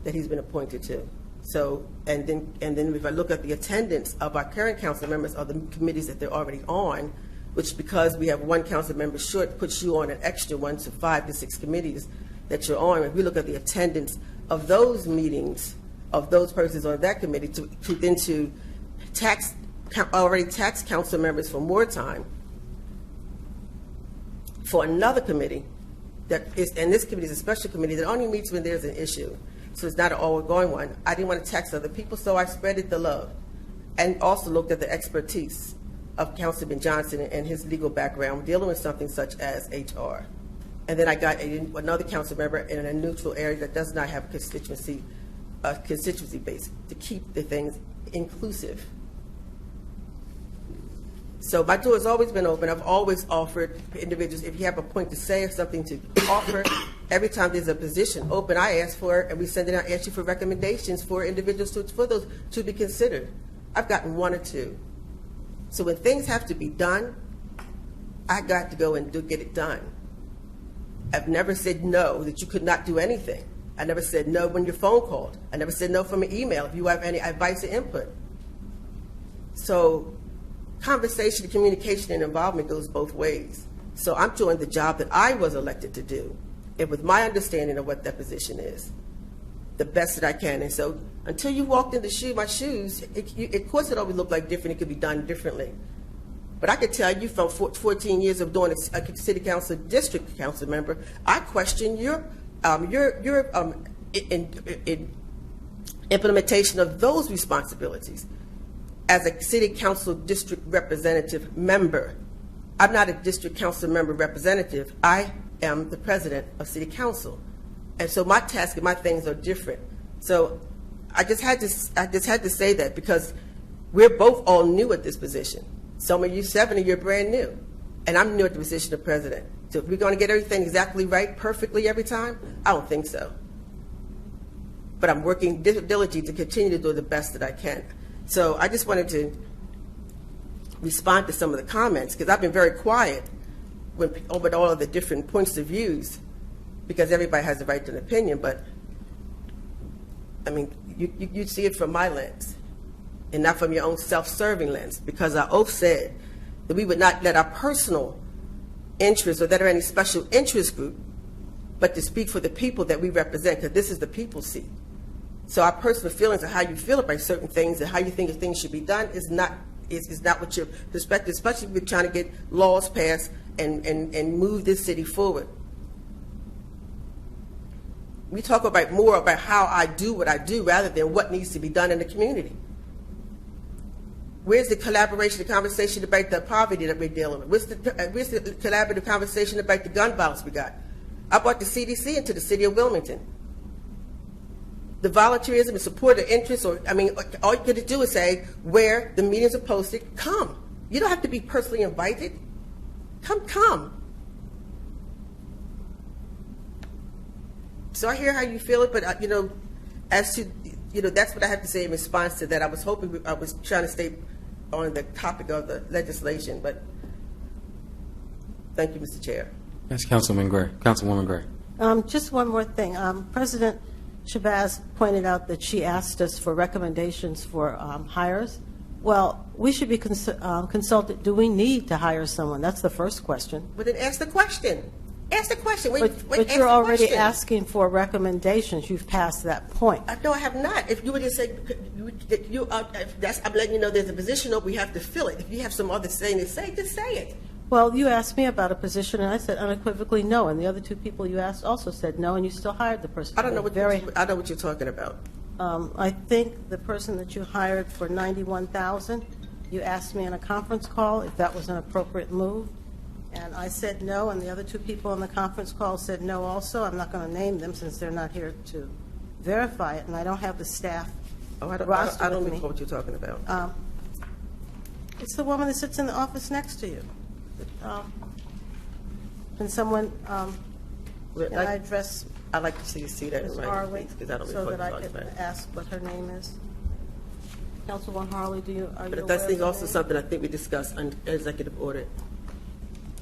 that he's been appointed to. So, and then if I look at the attendance of our current council members of the committees that they're already on, which because we have one council member short puts you on an extra 1 to 5 to 6 committees that you're on. If we look at the attendance of those meetings, of those persons on that committee, to tax already taxed council members for more time for another committee that is, and this committee is a special committee that only meets when there's an issue. So it's not an all-going one. I didn't want to tax other people, so I spreaded the love and also looked at the expertise of Councilman Johnson and his legal background dealing with something such as HR. And then I got another council member in a neutral area that does not have a constituency base to keep the things inclusive. So my door has always been open. I've always offered individuals, if you have a point to say or something to offer, every time there's a position open, I ask for it, and we send it out, ask you for recommendations for individuals for those to be considered. I've gotten 1 or 2. So when things have to be done, I got to go and get it done. I've never said no, that you could not do anything. I never said no when your phone called. I never said no from an email if you have any advice or input. So conversation, communication, and involvement goes both ways. So I'm doing the job that I was elected to do, and with my understanding of what that position is, the best that I can. And so until you walked in my shoes, of course it always looked like different. It could be done differently. But I could tell you from 14 years of doing a city council, district council member, I question your implementation of those responsibilities. As a city council district representative member, I'm not a district council member representative. I am the president of city council, and so my task and my things are different. So I just had to say that because we're both all new at this position. Some of you 70, you're brand new, and I'm new at the position of president. So if we're going to get everything exactly right, perfectly every time, I don't think so. But I'm working diligently to continue to do the best that I can. So I just wanted to respond to some of the comments, because I've been very quiet over all of the different points of views, because everybody has the right to an opinion. But I mean, you see it from my lens and not from your own self-serving lens, because our oath said that we would not let our personal interests or that are any special interest group, but to speak for the people that we represent, because this is the people's seat. So our personal feelings of how you feel about certain things and how you think things should be done is not what your perspective, especially if we're trying to get laws passed and move this city forward. We talk more about how I do what I do rather than what needs to be done in the community. Where's the collaboration, the conversation about the poverty that we're dealing with? Where's the collaborative conversation about the gun violence we got? I brought the CDC into the city of Wilmington. The volunteerism and support of interest, all you got to do is say where the meetings are posted, come. You don't have to be personally invited. Come. So I hear how you feel it, but as to, that's what I have to say in response to that. I was hoping, I was trying to stay on the topic of the legislation, but thank you, Mr. Chair. Yes, Councilwoman Gray. Just one more thing. President Shabazz pointed out that she asked us for recommendations for hires. Well, we should be consulted. Do we need to hire someone? That's the first question. But then ask the question. Ask the question. But you're already asking for recommendations. You've passed that point. No, I have not. If you would just say, I'm letting you know there's a position open, we have to fill it. If you have some other thing to say, just say it. Well, you asked me about a position, and I said unequivocally no, and the other 2 people you asked also said no, and you still hired the person. I know what you're talking about. I think the person that you hired for $91,000, you asked me in a conference call if that was an appropriate move, and I said no, and the other 2 people on the conference call said no also. I'm not going to name them since they're not here to verify it, and I don't have the staff. I don't know what you're talking about. It's the woman that sits in the office next to you. Can someone, can I address I'd like to see that Ms. in Harley writing, because I don't so that I recall can ask what her name is? Councilwoman Harley, are you But aware that's of also her something I think we discussed on executive order.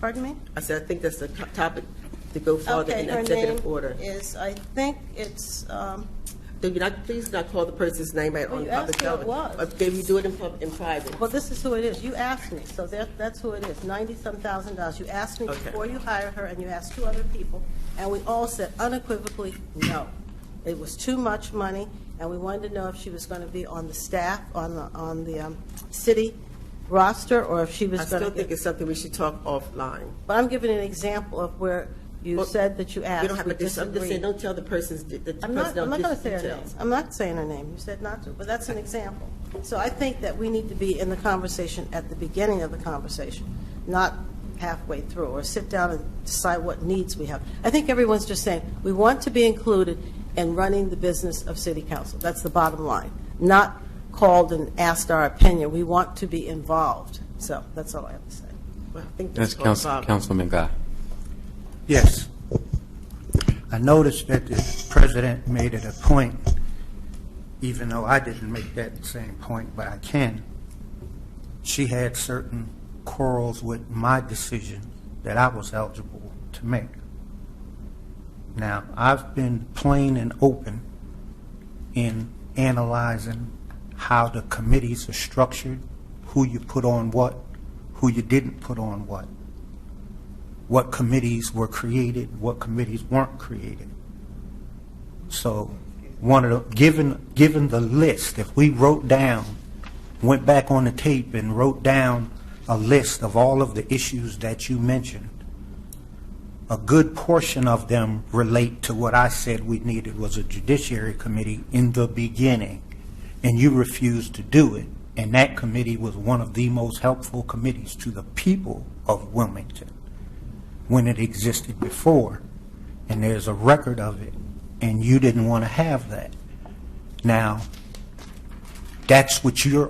Pardon me? I said I think that's the topic to go further in executive order. I think it's Please not call the person's name on Well, you public asked who it television. was. Maybe you do it in private. Well, this is who it is. You asked me, so that's who it is, $90-some thousand. You asked me Okay. before you hired her, and you asked two other people, and we all said unequivocally, no. It was too much money, and we wanted to know if she was going to be on the staff, on the city roster, or if she was I going to still think it's something we should talk offline. But I'm giving an example of where you said that you asked. You don't have we to, I'm just saying, disagreed. don't tell the person's, I'm not going to say her name. I'm not saying her name. You said not to, but that's an example. So I think that we need to be in the conversation at the beginning of the conversation, not halfway through, or sit down and decide what needs we have. I think everyone's just saying, we want to be included in running the business of city council. That's the bottom line. Not called and asked our opinion. We want to be involved. So that's all I have to say. Well, I think That's called Bob. Councilman Guy. Yes. I noticed that the president made it a point, even though I didn't make that same point, but I can. She had certain quarrels with my decision that I was eligible to make. Now, I've been plain and open in analyzing how the committees are structured, who you put on what, who you didn't put on what committees were created, what committees weren't created. So, given the list, if we went back on the tape and wrote down a list of all of the issues that you mentioned, a good portion of them relate to what I said we needed was a judiciary committee in the beginning, and you refused to do it. And that committee was one of the most helpful committees to the people of Wilmington when it existed before. And there's a record of it, and you didn't want to have that. Now, that's what you're